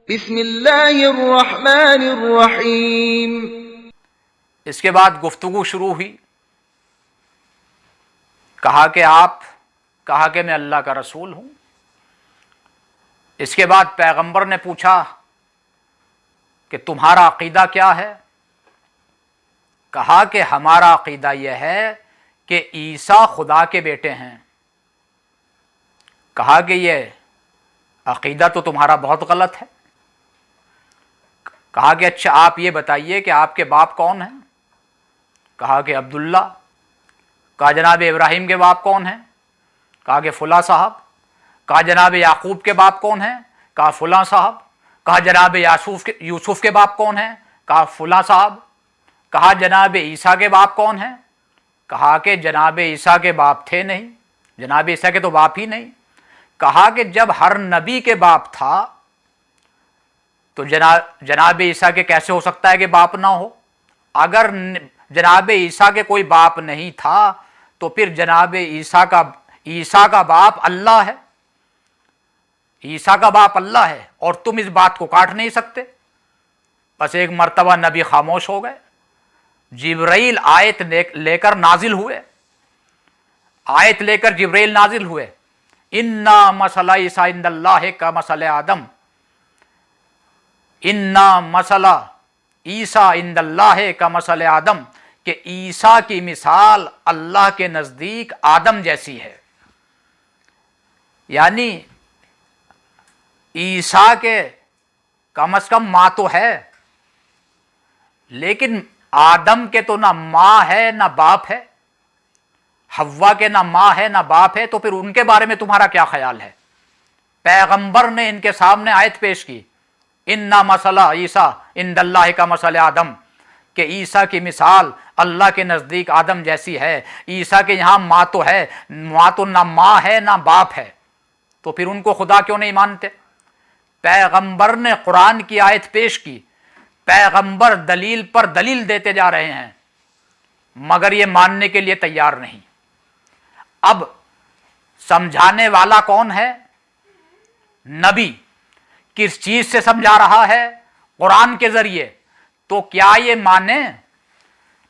بسم اللہ الرحمن الرحیم۔ اس کے بعد گفتگو شروع ہوئی، کہا کہ میں اللہ کا رسول ہوں۔ اس کے بعد پیغمبر نے پوچھا کہ تمہارا عقیدہ کیا ہے؟ کہا کہ ہمارا عقیدہ یہ ہے کہ عیسیٰ خدا کے بیٹے ہیں۔ کہا کہ یہ عقیدہ تو تمہارا بہت غلط ہے۔ کہا کہ اچھا آپ یہ بتائیے کہ آپ کے باپ کون ہیں؟ کہا کہ عبداللہ۔ کہا جناب ابراہیم کے باپ کون ہیں؟ کہا کہ فلاں صاحب۔ کہا جناب یعقوب کے باپ کون ہیں؟ کہا فلاں صاحب۔ کہا جناب یوسف کے باپ کون ہیں؟ کہا فلاں صاحب۔ کہا جناب عیسیٰ کے باپ کون ہیں؟ کہا کہ جناب عیسیٰ کے باپ تھے نہیں، جناب عیسیٰ کے تو باپ ہی نہیں۔ کہا کہ جب ہر نبی کے باپ تھا تو جناب عیسیٰ کے کیسے ہو سکتا ہے کہ باپ نہ ہو؟ اگر جناب عیسیٰ کے کوئی باپ نہیں تھا تو پھر جناب عیسیٰ کا باپ اللہ ہے، عیسیٰ کا باپ اللہ ہے، اور تم اس بات کو کاٹ نہیں سکتے۔ بس ایک مرتبہ نبی خاموش ہو گئے۔ جبرائیل آیت لے کر نازل ہوئے، آیت لے کر جبرائیل نازل ہوئے، اِنَّا مَثَلَ عِیسیٰ عِندَ اللہِ کَمَثَلِ آدم، اِنَّا مَثَلَ عیسیٰ عِندَ اللہِ کَمَثَلِ آدم، کہ عیسیٰ کی مثال اللہ کے نزدیک آدم جیسی ہے۔ یعنی عیسیٰ کے کم از کم ماں تو ہے، لیکن آدم کے تو نہ ماں ہے نہ باپ ہے، حوا کے نہ ماں ہے نہ باپ ہے، تو پھر ان کے بارے میں تمہارا کیا خیال ہے؟ پیغمبر نے ان کے سامنے آیت پیش کی، اِنَّا مَثَلَ عِیسیٰ عِندَ اللہِ کَمَثَلِ آدم، کہ عیسیٰ کی مثال اللہ کے نزدیک آدم جیسی ہے۔ عیسیٰ کے یہاں ماں تو ہے، ماں تو نہ ماں ہے نہ باپ ہے، تو پھر ان کو خدا کیوں نہیں مانتے؟ پیغمبر نے قرآن کی آیت پیش کی، پیغمبر دلیل پر دلیل دیتے جا رہے ہیں، مگر یہ ماننے کے لیے تیار نہیں۔ اب سمجھانے والا کون ہے؟ نبی۔ کس چیز سے سمجھا رہا ہے؟ قرآن کے ذریعے۔ تو کیا یہ مانے؟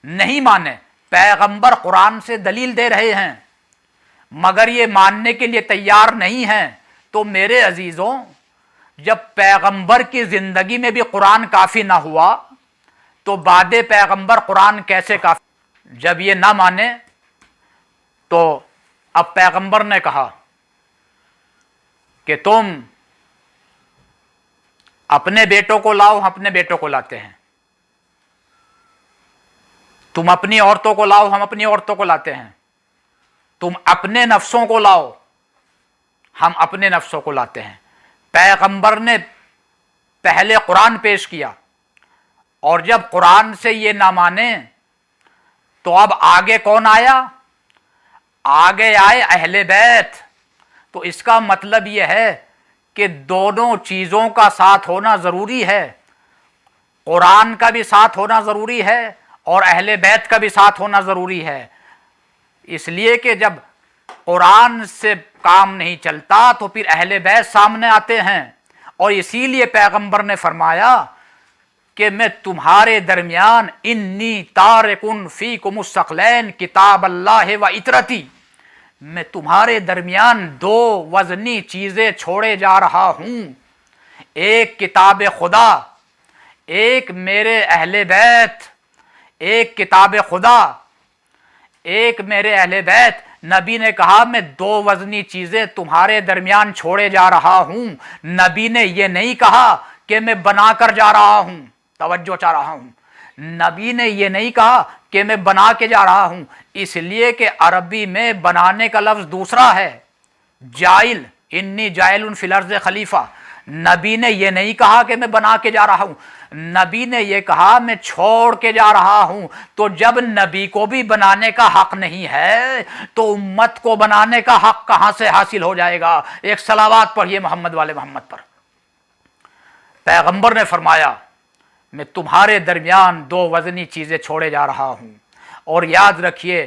نہیں مانے۔ پیغمبر قرآن سے دلیل دے رہے ہیں مگر یہ ماننے کے لیے تیار نہیں ہیں۔ تو میرے عزیزوں، جب پیغمبر کی زندگی میں بھی قرآن کافی نہ ہوا تو بعد پیغمبر قرآن کیسے کافی؟ جب یہ نہ مانے تو اب پیغمبر نے کہا کہ تم اپنے بیٹوں کو لاؤ، ہم اپنے بیٹوں کو لاتے ہیں، تم اپنی عورتوں کو لاؤ، ہم اپنی عورتوں کو لاتے ہیں، تم اپنے نفسوں کو لاؤ، ہم اپنے نفسوں کو لاتے ہیں۔ پیغمبر نے پہلے قرآن پیش کیا، اور جب قرآن سے یہ نہ مانے تو اب آگے کون آیا؟ آگے آئے اہل بیت۔ تو اس کا مطلب یہ ہے کہ دونوں چیزوں کا ساتھ ہونا ضروری ہے، قرآن کا بھی ساتھ ہونا ضروری ہے اور اہل بیت کا بھی ساتھ ہونا ضروری ہے۔ اس لیے کہ جب قرآن سے کام نہیں چلتا تو پھر اہل بیت سامنے آتے ہیں، اور اسی لیے پیغمبر نے فرمایا کہ میں تمہارے درمیان انی تارکن فیکم الثقلین کتاب اللہ و اطرتی، میں تمہارے درمیان دو وزنی چیزیں چھوڑے جا رہا ہوں، ایک کتاب خدا، ایک میرے اہل بیت، ایک کتاب خدا، ایک میرے اہل بیت۔ نبی نے کہا میں دو وزنی چیزیں تمہارے درمیان چھوڑے جا رہا ہوں۔ نبی نے یہ نہیں کہا کہ میں بنا کر جا رہا ہوں، توجہ چاہ رہا ہوں، نبی نے یہ نہیں کہا کہ میں بنا کے جا رہا ہوں، اس لیے کہ عربی میں بنانے کا لفظ دوسرا ہے، جائل، انی جائل فی الارض خلیفہ۔ نبی نے یہ نہیں کہا کہ میں بنا کے جا رہا ہوں، نبی نے یہ کہا میں چھوڑ کے جا رہا ہوں۔ تو جب نبی کو بھی بنانے کا حق نہیں ہے تو امت کو بنانے کا حق کہاں سے حاصل ہو جائے گا؟ ایک صلوات پڑھیے محمد والے محمد پر۔ پیغمبر نے فرمایا میں تمہارے درمیان دو وزنی چیزیں چھوڑے جا رہا ہوں، اور یاد رکھیے